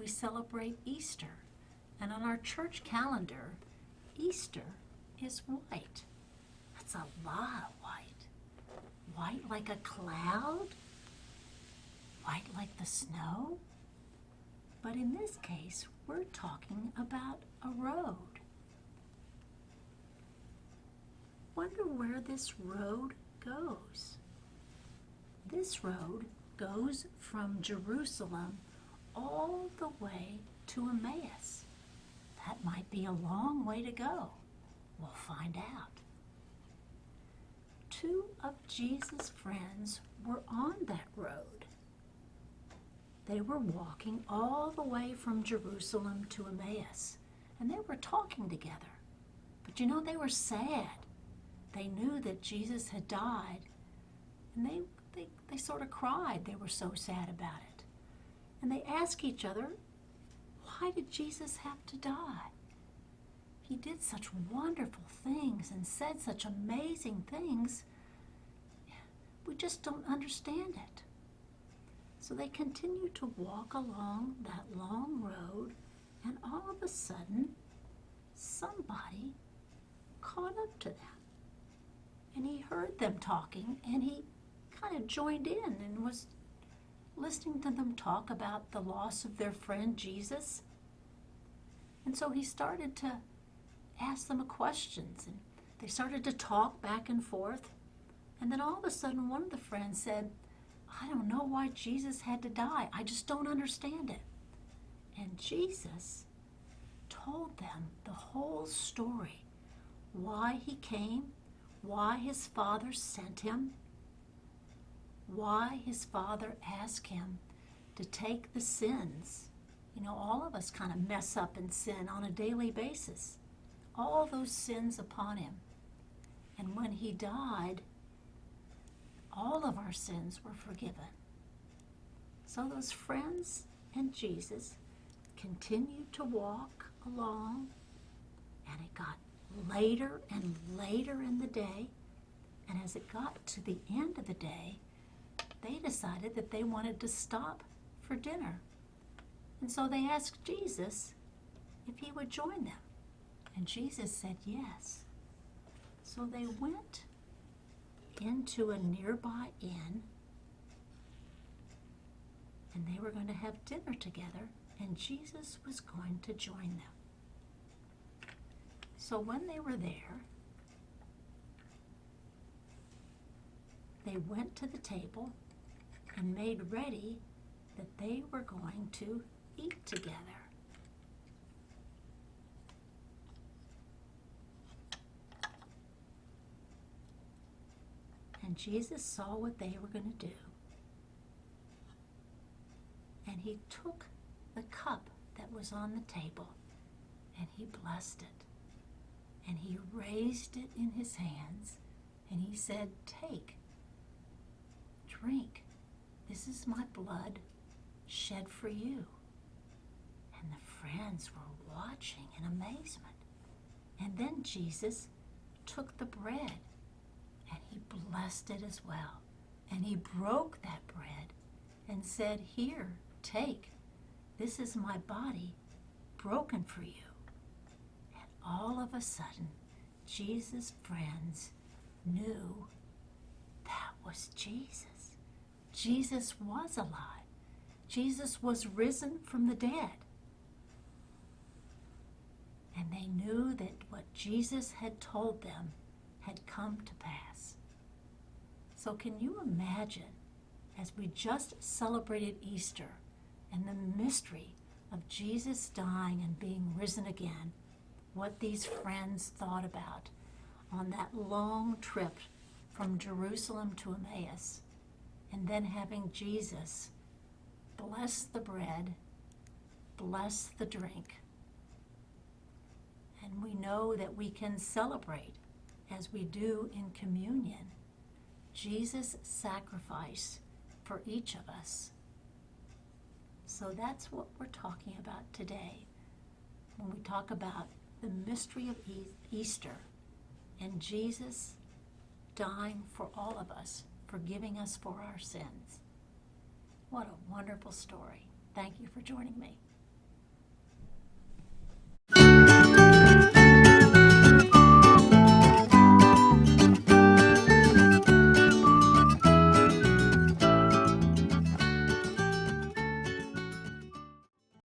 we celebrate Easter. And on our church calendar, Easter is white. That's a lot of white. White like a cloud? White like the snow? But in this case, we're talking about a road. Wonder where this road goes. This road goes from Jerusalem all the way to Emmaus. That might be a long way to go. We'll find out. Two of Jesus' friends were on that road. They were walking all the way from Jerusalem to Emmaus, and they were talking together. But you know, they were sad. They knew that Jesus had died, and they sort of cried. They were so sad about it. And they asked each other, why did Jesus have to die? He did such wonderful things and said such amazing things. We just don't understand it. So they continued to walk along that long road, and all of a sudden, somebody caught up to them. And he heard them talking, and he kind of joined in and was listening to them talk about the loss of their friend Jesus. And so he started to ask them questions, and they started to talk back and forth. And then all of a sudden, one of the friends said, I don't know why Jesus had to die. I just don't understand it. And Jesus told them the whole story, why he came, why his Father sent him, why his Father asked him to take the sins. You know, all of us kind of mess up and sin on a daily basis. All those sins upon him. And when he died, all of our sins were forgiven. So those friends and Jesus continued to walk along, and it got later and later in the day. And as it got to the end of the day, they decided that they wanted to stop for dinner. And so they asked Jesus if he would join them. And Jesus said yes. So they went into a nearby inn, and they were going to have dinner together, and Jesus was going to join them. So when they were there, they went to the table and made ready that they were going to eat together. And Jesus saw what they were going to do. And he took the cup that was on the table and he blessed it. And he raised it in his hands and he said, take, drink. This is my blood shed for you. And the friends were watching in amazement. And then Jesus took the bread and he blessed it as well. And he broke that bread and said, here, take. This is my body broken for you. And all of a sudden, Jesus' friends knew that was Jesus. Jesus was alive. Jesus was risen from the dead. And they knew that what Jesus had told them had come to pass. So can you imagine, as we just celebrated Easter and the mystery of Jesus dying and being risen again, what these friends thought about on that long trip from Jerusalem to Emmaus, and then having Jesus bless the bread, bless the drink. And we know that we can celebrate, as we do in communion, Jesus' sacrifice for each of us. So that's what we're talking about today when we talk about the mystery of Easter and Jesus dying for all of us, forgiving us for our sins. What a wonderful story. Thank you for joining me.